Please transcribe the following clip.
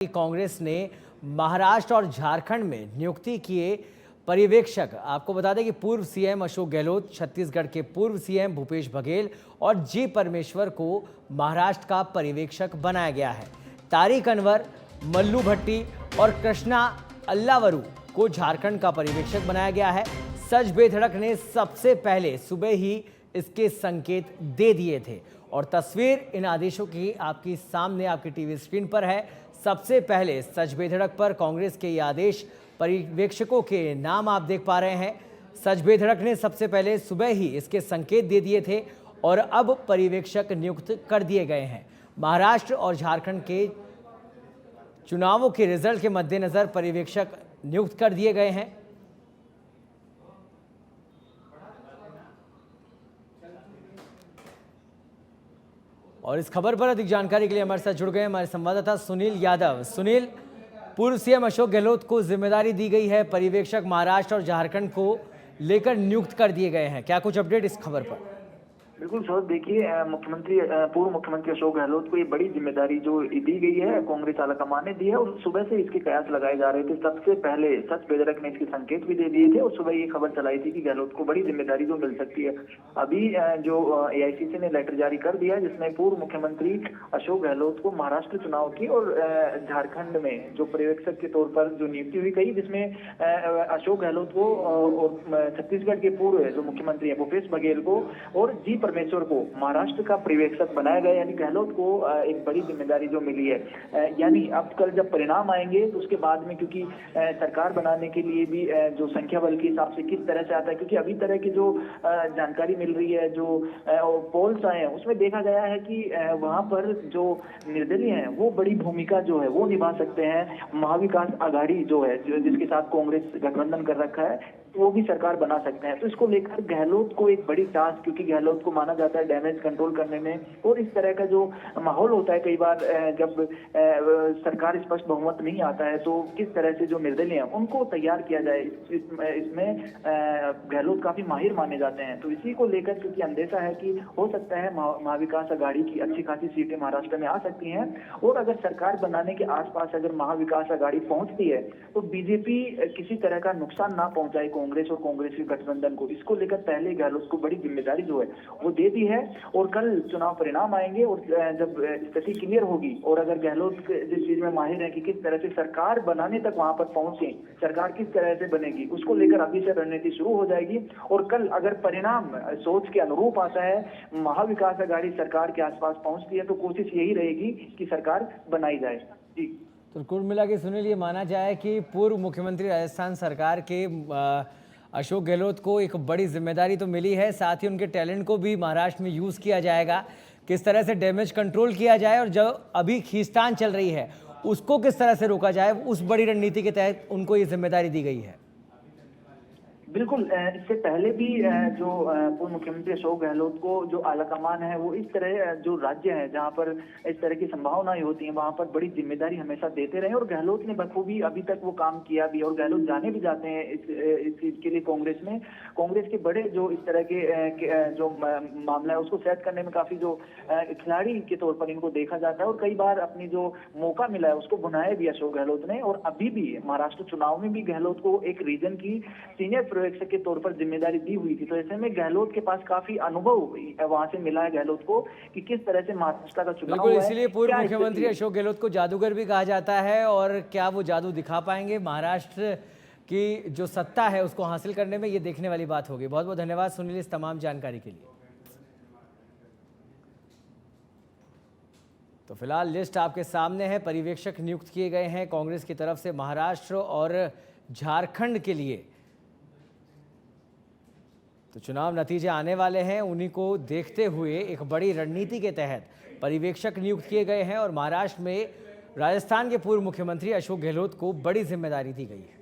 कांग्रेस ने महाराष्ट्र और झारखंड में नियुक्ति किए पर्यवेक्षक। आपको बता दें कि पूर्व सीएम अशोक गहलोत, छत्तीसगढ़ के पूर्व सीएम भूपेश बघेल और जी परमेश्वर को महाराष्ट्र का पर्यवेक्षक बनाया गया है। तारिक अनवर, मल्लू भट्टी और कृष्णा अल्लावरू को झारखंड का पर्यवेक्षक बनाया गया है। सच बेधड़क ने सबसे पहले सुबह ही इसके संकेत दे दिए थे और तस्वीर इन आदेशों की आपकी सामने आपकी टीवी स्क्रीन पर है। सबसे पहले सच बेधड़क पर कांग्रेस के ये आदेश, पर्यवेक्षकों के नाम आप देख पा रहे हैं। सच बेधड़क ने सबसे पहले सुबह ही इसके संकेत दे दिए थे और अब पर्यवेक्षक नियुक्त कर दिए गए हैं। महाराष्ट्र और झारखंड के चुनावों के रिजल्ट के मद्देनजर पर्यवेक्षक नियुक्त कर दिए गए हैं। और इस खबर पर अधिक जानकारी के लिए हमारे साथ जुड़ गए हमारे संवाददाता सुनील यादव। सुनील, पूर्व सीएम अशोक गहलोत को जिम्मेदारी दी गई है, पर्यवेक्षक महाराष्ट्र और झारखंड को लेकर नियुक्त कर दिए गए हैं। क्या कुछ अपडेट इस खबर पर? बिल्कुल सर, देखिए पूर्व मुख्यमंत्री अशोक गहलोत को ये बड़ी जिम्मेदारी जो दी गई है कांग्रेस आलाकमान ने दी है और सुबह से इसके कयास लगाए जा रहे थे। सबसे पहले सच बेधड़क ने इसके संकेत भी दे दिए थे और सुबह ये खबर चलाई थी कि गहलोत को बड़ी जिम्मेदारी जो मिल सकती है। अभी जो एआईसीसी ने लेटर जारी कर दिया है जिसमें पूर्व मुख्यमंत्री अशोक गहलोत को महाराष्ट्र चुनाव की और झारखंड में जो पर्यवेक्षक के तौर पर जो नियुक्ति हुई गई, जिसमें अशोक गहलोत को और छत्तीसगढ़ के पूर्व जो मुख्यमंत्री है भूपेश बघेल को और जी परमेश्वर को महाराष्ट्र का पर्यवेक्षक बनाया गया। यानी गहलोत को एक बड़ी जिम्मेदारी जो मिली है। यानी अब कल जब परिणाम आएंगे तो उसके बाद में, क्योंकि सरकार बनाने के लिए भी जो संख्या बल के हिसाब से किस तरह से आता है, क्योंकि अभी तरह की जो जानकारी मिल रही है, जो पोल्स आए हैं उसमें देखा गया है कि वहां पर जो निर्दलीय हैं वो बड़ी भूमिका जो है वो निभा सकते हैं। महाविकास आघाड़ी जो है जिसके साथ कांग्रेस गठबंधन कर रखा है वो भी सरकार बना सकते हैं। तो इसको लेकर गहलोत को एक बड़ी टास्क, क्योंकि गहलोत को माना जाता है डैमेज कंट्रोल करने में, और इस तरह का जो माहौल होता है कई बार जब सरकार स्पष्ट बहुमत नहीं आता है तो किस तरह से जो निर्दलीय हैं उनको तैयार किया जाए, इसमें गहलोत काफी माहिर माने जाते हैं। तो इसी को लेकर क्योंकि अंदेशा है कि हो सकता है महाविकास आघाड़ी की अच्छी खासी सीटें महाराष्ट्र में आ सकती हैं और अगर सरकार बनाने के आसपास अगर महाविकास आघाड़ी पहुंचती है तो बीजेपी किसी तरह का नुकसान ना पहुंचाए कांग्रेस और कांग्रेस के गठबंधन को। इसको लेकर पहले गहलोत को बड़ी जिम्मेदारी जो है वो दे दी है और कल चुनाव परिणाम आएंगे और जब स्थिति क्लियर होगी और अगर गहलोत जिस चीज में माहिर है कि किस तरह से सरकार बनाने तक वहां पर पहुंचे, सरकार किस तरह से बनेगी, उसको लेकर अभी से रणनीति शुरू हो जाएगी। और कल अगर परिणाम सोच के अनुरूप आता है, महाविकास आघाड़ी सरकार के आसपास पहुंचती है, तो कोशिश यही रहेगी कि सरकार बनाई जाए। जी, तो कुल मिला के सुनील, ये माना जाए कि पूर्व मुख्यमंत्री राजस्थान सरकार के अशोक गहलोत को एक बड़ी जिम्मेदारी तो मिली है, साथ ही उनके टैलेंट को भी महाराष्ट्र में यूज़ किया जाएगा। किस तरह से डैमेज कंट्रोल किया जाए और जो अभी खींचतान चल रही है उसको किस तरह से रोका जाए, उस बड़ी रणनीति के तहत उनको ये जिम्मेदारी दी गई है। बिल्कुल, इससे पहले भी जो पूर्व मुख्यमंत्री अशोक गहलोत को जो आलाकमान है वो इस तरह जो राज्य है जहां पर इस तरह की संभावनाएं होती हैं वहां पर बड़ी जिम्मेदारी हमेशा देते रहे और गहलोत ने बखूबी अभी तक वो काम किया भी और गहलोत जाने भी जाते हैं इस चीज के लिए। कांग्रेस के बड़े जो इस तरह के जो मामला है उसको सेट करने में काफी जो खिलाड़ी के तौर पर इनको देखा जाता है और कई बार अपनी जो मौका मिला है उसको बनाया भी अशोक गहलोत ने। और अभी भी महाराष्ट्र चुनाव में भी गहलोत को एक रीजन की सीनियर पर्यवेक्षक के तौर पर जिम्मेदारी दी हुई थी। तो ऐसे में गहलोत के पास काफी अनुभव वहां से मिला है गहलोत को कि किस तरह से महाराष्ट्र का चुनाव बिल्कुल, इसलिए पूर्व मुख्यमंत्री अशोक गहलोत को जादूगर भी कहा जाता है। और क्या वो जादू दिखा पाएंगे महाराष्ट्र की जो सत्ता है उसको हासिल करने में, ये देखने वाली बात होगी। बहुत बहुत धन्यवाद सुनील इस तमाम जानकारी के लिए। तो फिलहाल लिस्ट आपके सामने है, पर्यवेक्षक नियुक्त किए गए हैं कांग्रेस की तरफ से महाराष्ट्र और झारखंड के लिए। तो चुनाव नतीजे आने वाले हैं, उन्हीं को देखते हुए एक बड़ी रणनीति के तहत पर्यवेक्षक नियुक्त किए गए हैं और महाराष्ट्र में राजस्थान के पूर्व मुख्यमंत्री अशोक गहलोत को बड़ी जिम्मेदारी दी गई है।